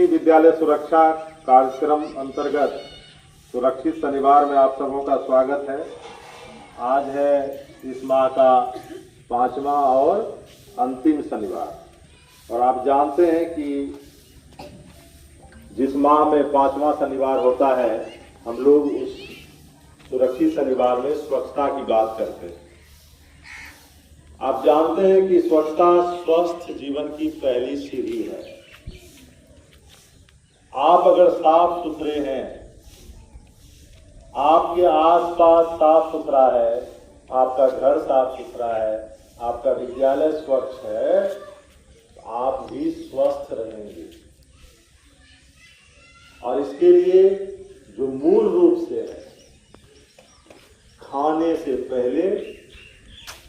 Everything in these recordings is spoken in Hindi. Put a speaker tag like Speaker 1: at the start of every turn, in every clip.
Speaker 1: विद्यालय सुरक्षा कार्यक्रम अंतर्गत सुरक्षित शनिवार में आप सबों का स्वागत है। आज है इस माह का 5वां और अंतिम शनिवार और आप जानते हैं कि जिस माह में 5वां शनिवार होता है हम लोग उस सुरक्षित शनिवार में स्वच्छता की बात करते हैं। आप जानते हैं कि स्वच्छता स्वस्थ जीवन की पहली सीढ़ी है। आप अगर साफ सुथरे हैं, आपके आसपास साफ सुथरा है, आपका घर साफ सुथरा है, आपका विद्यालय स्वच्छ है, तो आप भी स्वस्थ रहेंगे। और इसके लिए जो मूल रूप से है, खाने से पहले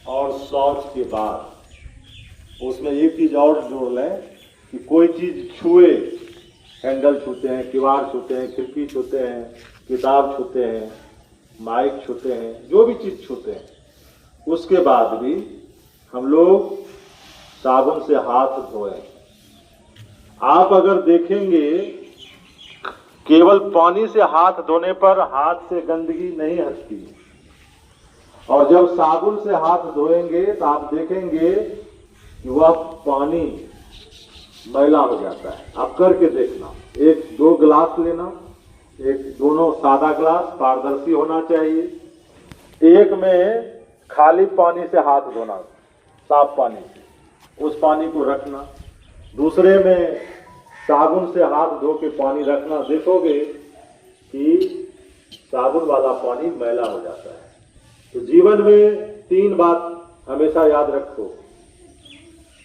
Speaker 1: और शौच के बाद, उसमें एक चीज और जोड़ लें कि कोई चीज छुए, हैंडल छूते हैं, किवाड़ छूते हैं, खिड़की छूते हैं, किताब छूते हैं, माइक छूते हैं, जो भी चीज छूते हैं, उसके बाद भी हम लोग साबुन से हाथ धोएं। आप अगर देखेंगे केवल पानी से हाथ धोने पर हाथ से गंदगी नहीं हटती, और जब साबुन से हाथ धोएंगे तो आप देखेंगे कि वह पानी मैला हो जाता है। आप करके देखना, 1-2 गिलास लेना, दोनों सादा गिलास पारदर्शी होना चाहिए। एक में खाली पानी से हाथ धोना, साफ पानी से, उस पानी को रखना। दूसरे में साबुन से हाथ धो के पानी रखना। देखोगे कि साबुन वाला पानी मैला हो जाता है। तो जीवन में 3 बात हमेशा याद रखो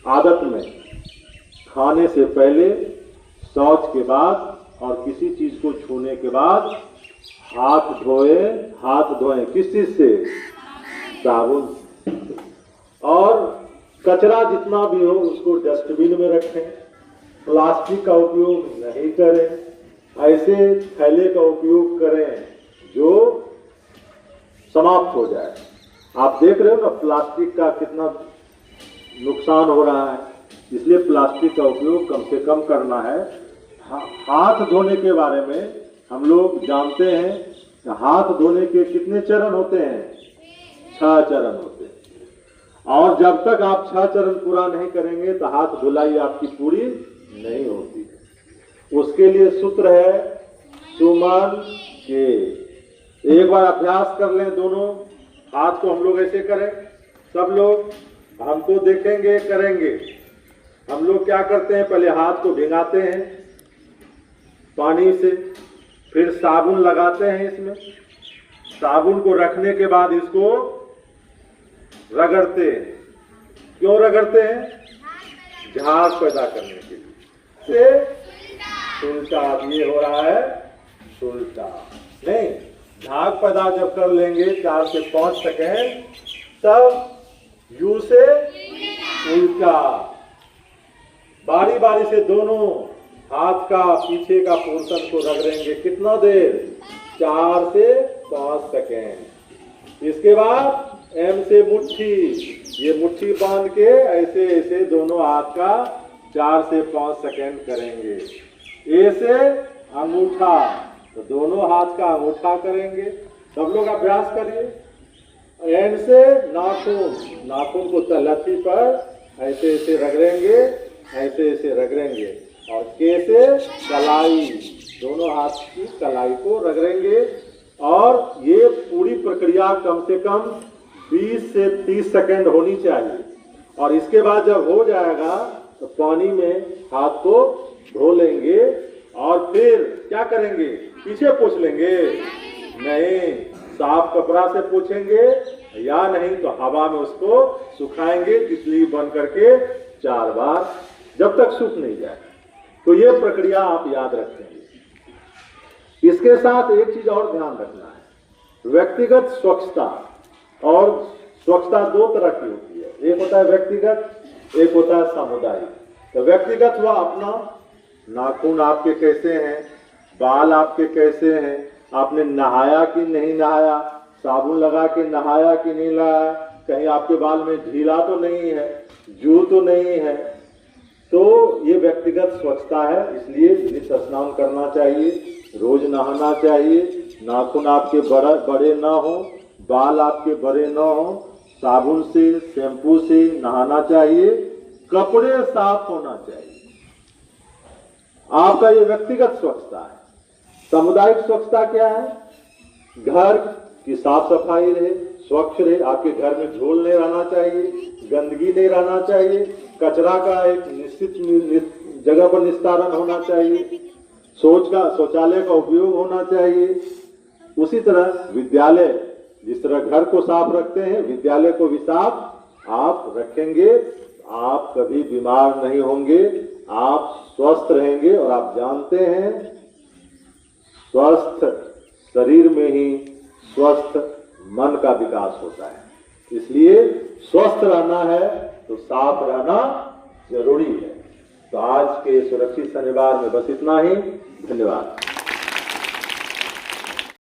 Speaker 1: आदत में: खाने से पहले, शौच के बाद और किसी चीज को छूने के बाद हाथ धोएं। किस चीज से? साबुन से। और कचरा जितना भी हो उसको डस्टबिन में रखें। प्लास्टिक का उपयोग नहीं करें। ऐसे थैले का उपयोग करें जो समाप्त हो जाए। आप देख रहे हो ना प्लास्टिक का कितना नुकसान हो रहा है, इसलिए प्लास्टिक का उपयोग कम से कम करना है। हाथ धोने के बारे में हम लोग जानते हैं कि हाथ धोने के कितने चरण होते हैं? 6 चरण होते हैं। और जब तक आप 6 चरण पूरा नहीं करेंगे तो हाथ धुलाई आपकी पूरी नहीं होती। उसके लिए सूत्र है सुमन के। एक बार अभ्यास कर लें, दोनों हाथ को हम लोग ऐसे करें, सब लोग हमको देखेंगे, करेंगे। हम लोग क्या करते हैं, पहले हाथ को भिगाते हैं पानी से, फिर साबुन लगाते हैं इसमें। साबुन को रखने के बाद इसको रगड़ते हैं। क्यों रगड़ते हैं? झाग पैदा करने के लिए। से सुलटा, ये हो रहा है सुलटा। नहीं, झाग पैदा जब कर लेंगे 4 से 5 सेकेंड, तब यू से उल्टा। बारी बारी से दोनों हाथ का पीछे का पोर्शन को रगड़ेंगे। कितना देर? 4 से 5 सेकेंड। इसके बाद एम से मुट्ठी, ये मुट्ठी बांध के ऐसे ऐसे दोनों हाथ का 4 से 5 सेकेंड करेंगे। ए से अंगूठा, तो दोनों हाथ का अंगूठा करेंगे। सब लोग अभ्यास करिए। एन से नाखून, नाखून को तलहटी पर ऐसे ऐसे रगड़ेंगे, ऐसे ऐसे रगड़ेंगे। और के से कलाई, दोनों हाथ की कलाई को रगड़ेंगे। और ये पूरी प्रक्रिया कम से कम 20 से 30 सेकेंड होनी चाहिए। और इसके बाद जब हो जाएगा तो पानी में हाथ को धो लेंगे और फिर क्या करेंगे? पीछे पोंछ लेंगे? नहीं, साफ कपड़ा से पोंछेंगे, या नहीं तो हवा में उसको सुखाएंगे तितली बन करके 4 बार, जब तक सूख नहीं जाए। तो ये प्रक्रिया आप याद रखेंगे। इसके साथ एक चीज और ध्यान रखना है, व्यक्तिगत स्वच्छता। और स्वच्छता 2 तरह की होती है, एक होता है व्यक्तिगत, एक होता है सामुदायिक। तो व्यक्तिगत हुआ अपना, नाखून आपके कैसे हैं, बाल आपके कैसे हैं, आपने नहाया कि नहीं नहाया, साबुन लगा के नहाया कि नहीं नहाया, कहीं आपके बाल में ढीला तो नहीं है, जू तो नहीं है, तो ये व्यक्तिगत स्वच्छता है, इसलिए नित्य स्नान करना चाहिए, रोज नहाना चाहिए, नाखून आपके बड़े ना हो, बाल आपके बड़े ना हो, साबुन से शैम्पू से नहाना चाहिए, कपड़े साफ होना चाहिए। आपका ये व्यक्तिगत स्वच्छता है। सामुदायिक स्वच्छता क्या है? घर की साफ सफाई रहे, स्वच्छ रहे, आपके घर में झोल नहीं रहना चाहिए, गंदगी नहीं रहना चाहिए, कचरा का एक निश्चित जगह पर निस्तारण होना चाहिए, शौचालय का उपयोग होना चाहिए। उसी तरह विद्यालय, जिस तरह घर को साफ रखते हैं, विद्यालय को भी साफ आप रखेंगे, आप कभी बीमार नहीं होंगे, आप स्वस्थ रहेंगे। और आप जानते हैं, स्वस्थ शरीर में ही स्वस्थ मन का विकास होता है। इसलिए स्वस्थ रहना है तो साफ रहना जरूरी है। तो आज के सुरक्षित शनिवार में बस इतना ही। धन्यवाद।